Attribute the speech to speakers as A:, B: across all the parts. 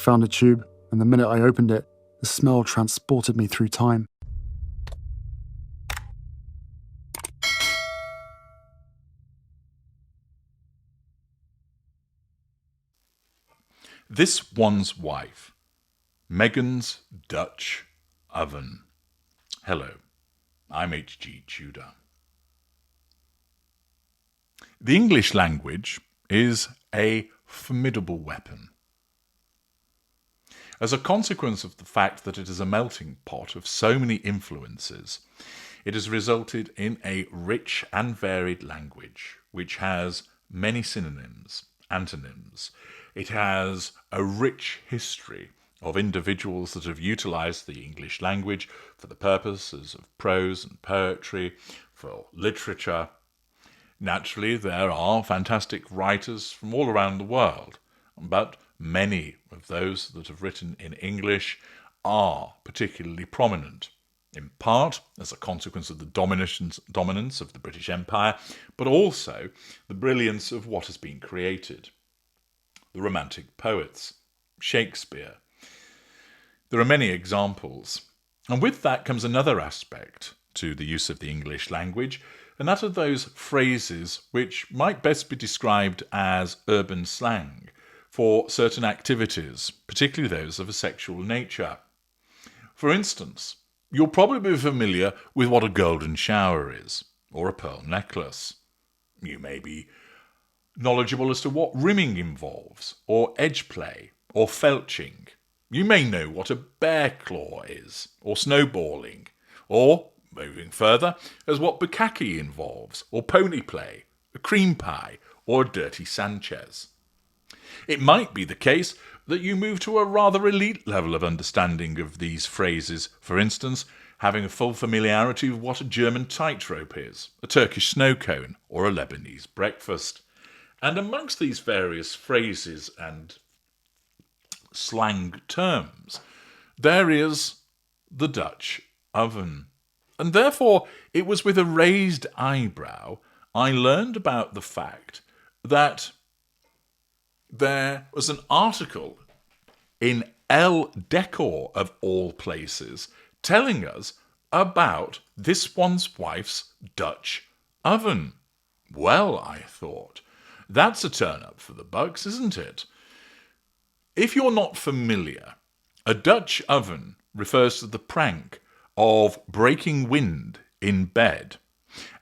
A: found a tube, and the minute I opened it, the smell transported me through time.
B: This One's Wife, Meghan's Dutch Oven. Hello, I'm H.G. Tudor. The English language is a formidable weapon. As a consequence of the fact that it is a melting pot of so many influences, it has resulted in a rich and varied language which has many synonyms, antonyms. It has a rich history of individuals that have utilized the English language for the purposes of prose and poetry, for literature. Naturally, there are fantastic writers from all around the world, but many of those that have written in English are particularly prominent, in part as a consequence of the dominance of the British Empire, but also the brilliance of what has been created. The Romantic poets, Shakespeare. There are many examples. And with that comes another aspect to the use of the English language, and that of those phrases which might best be described as urban slang for certain activities, particularly those of a sexual nature. For instance, you'll probably be familiar with what a golden shower is, or a pearl necklace. You may be knowledgeable as to what rimming involves, or edge play, or felching. You may know what a bear claw is, or snowballing, or, moving further, as what bukkake involves, or pony play, a cream pie, or a dirty Sanchez. It might be the case that you move to a rather elite level of understanding of these phrases, for instance, having a full familiarity with what a German tightrope is, a Turkish snow cone, or a Lebanese breakfast. And amongst these various phrases and slang terms, there is the Dutch oven. And therefore, it was with a raised eyebrow I learned about the fact that there was an article in Elle Decor, of all places, telling us about this one's wife's Dutch oven. Well, I thought, that's a turn-up for the bucks, isn't it? If you're not familiar, a Dutch oven refers to the prank of breaking wind in bed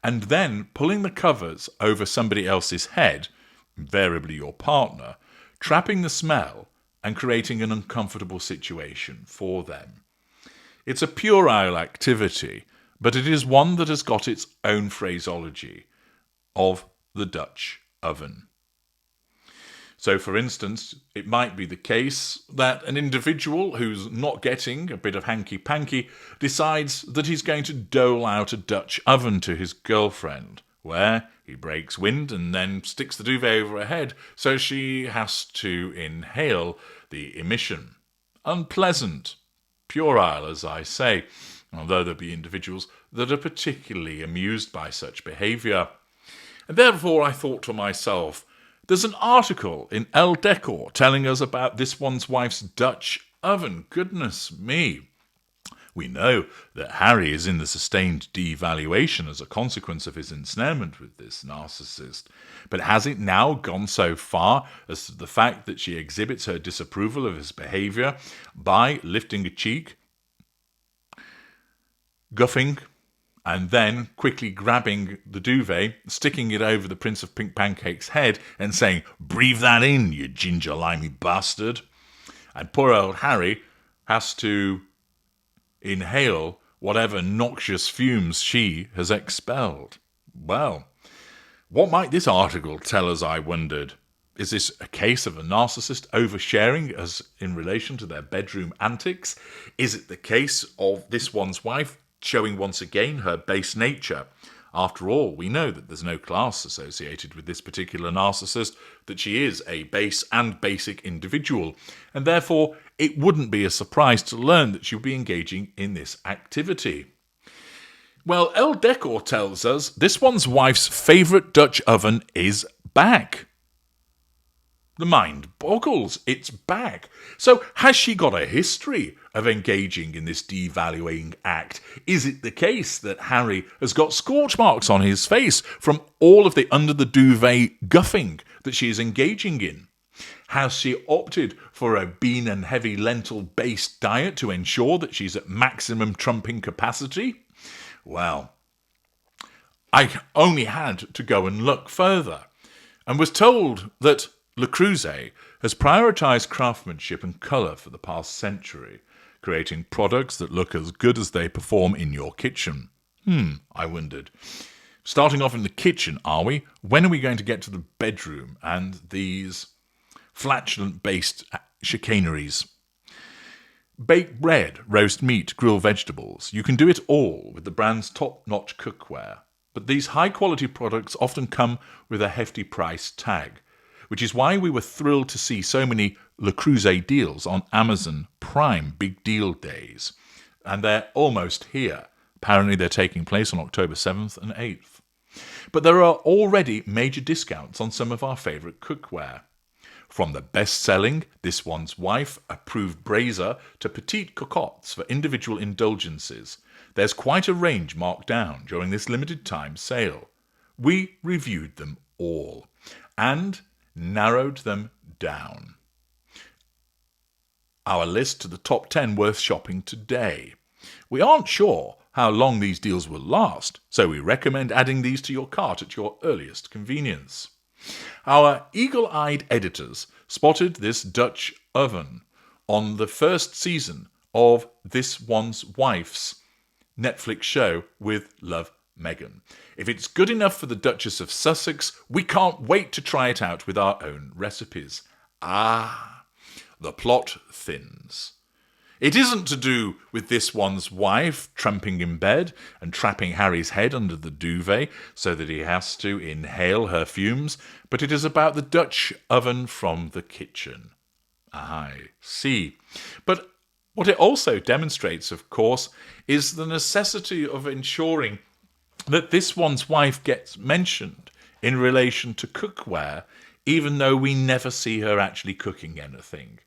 B: and then pulling the covers over somebody else's head, invariably your partner, trapping the smell and creating an uncomfortable situation for them. It's a puerile activity, but it is one that has got its own phraseology of the Dutch oven. So, for instance, it might be the case that an individual who's not getting a bit of hanky-panky decides that he's going to dole out a Dutch oven to his girlfriend, where he breaks wind and then sticks the duvet over her head, so she has to inhale the emission. Unpleasant. Puerile, as I say, although there be individuals that are particularly amused by such behaviour. And therefore I thought to myself, there's an article in Elle Decor telling us about this one's wife's Dutch oven. Goodness me. We know that Harry is in the sustained devaluation as a consequence of his ensnarement with this narcissist. But has it now gone so far as to the fact that she exhibits her disapproval of his behaviour by lifting a cheek, guffing, and then quickly grabbing the duvet, sticking it over the Prince of Pink Pancake's head and saying, "Breathe that in, you ginger-limey bastard." And poor old Harry has to inhale whatever noxious fumes she has expelled. Well, what might this article tell us, I wondered? Is this a case of a narcissist oversharing as in relation to their bedroom antics? Is it the case of this one's wife showing once again her base nature? After all, we know that there's no class associated with this particular narcissist, that she is a base and basic individual, and therefore it wouldn't be a surprise to learn that she'll be engaging in this activity. Well, Elle Decor tells us this one's wife's favourite Dutch oven is back. The mind boggles. It's back. So has she got a history of engaging in this devaluing act? Is it the case that Harry has got scorch marks on his face from all of the under the duvet guffing that she is engaging in? Has she opted for a bean and heavy lentil based diet to ensure that she's at maximum trumping capacity? Well, I only had to go and look further and was told that Le Creuset has prioritised craftsmanship and colour for the past century, creating products that look as good as they perform in your kitchen. I wondered. Starting off in the kitchen, are we? When are we going to get to the bedroom and these flatulent-based chicaneries? Bake bread, roast meat, grill vegetables. You can do it all with the brand's top-notch cookware. But these high-quality products often come with a hefty price tag, which is why we were thrilled to see so many Le Creuset deals on Amazon Prime Big Deal Days. And they're almost here. Apparently they're taking place on October 7th and 8th. But there are already major discounts on some of our favourite cookware. From the best-selling This One's Wife approved brazier to petite cocottes for individual indulgences, there's quite a range marked down during this limited time sale. We reviewed them all and narrowed them down. Our list to the top 10 worth shopping today. We aren't sure how long these deals will last, so we recommend adding these to your cart at your earliest convenience. Our eagle-eyed editors spotted this Dutch oven on the first season of This One's Wife's Netflix show with Love Meghan. If it's good enough for the Duchess of Sussex, we can't wait to try it out with our own recipes. The plot thins. It isn't to do with This One's Wife tramping in bed and trapping Harry's head under the duvet so that he has to inhale her fumes, but it is about the Dutch oven from the kitchen. I see. But what it also demonstrates, of course, is the necessity of ensuring that This One's Wife gets mentioned in relation to cookware, even though we never see her actually cooking anything.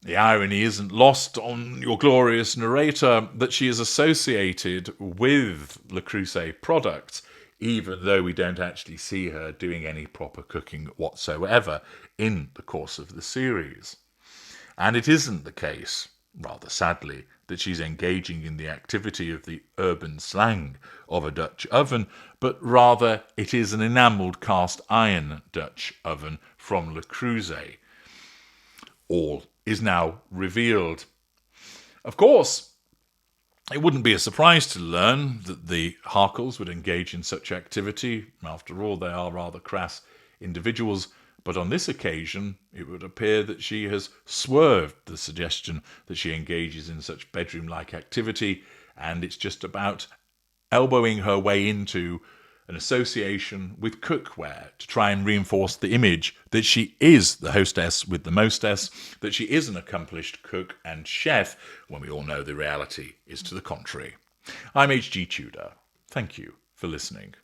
B: The irony isn't lost on your glorious narrator that she is associated with Le Creuset products, even though we don't actually see her doing any proper cooking whatsoever in the course of the series. And it isn't the case, rather sadly, that she's engaging in the activity of the urban slang of a Dutch oven, but rather it is an enamelled cast iron Dutch oven from Le Creuset. All is now revealed. Of course, it wouldn't be a surprise to learn that the Harkles would engage in such activity. After all, they are rather crass individuals. But on this occasion, it would appear that she has swerved the suggestion that she engages in such bedroom-like activity, and it's just about elbowing her way into an association with cookware to try and reinforce the image that she is the hostess with the mostess, that she is an accomplished cook and chef, when we all know the reality is to the contrary. I'm H.G. Tudor. Thank you for listening.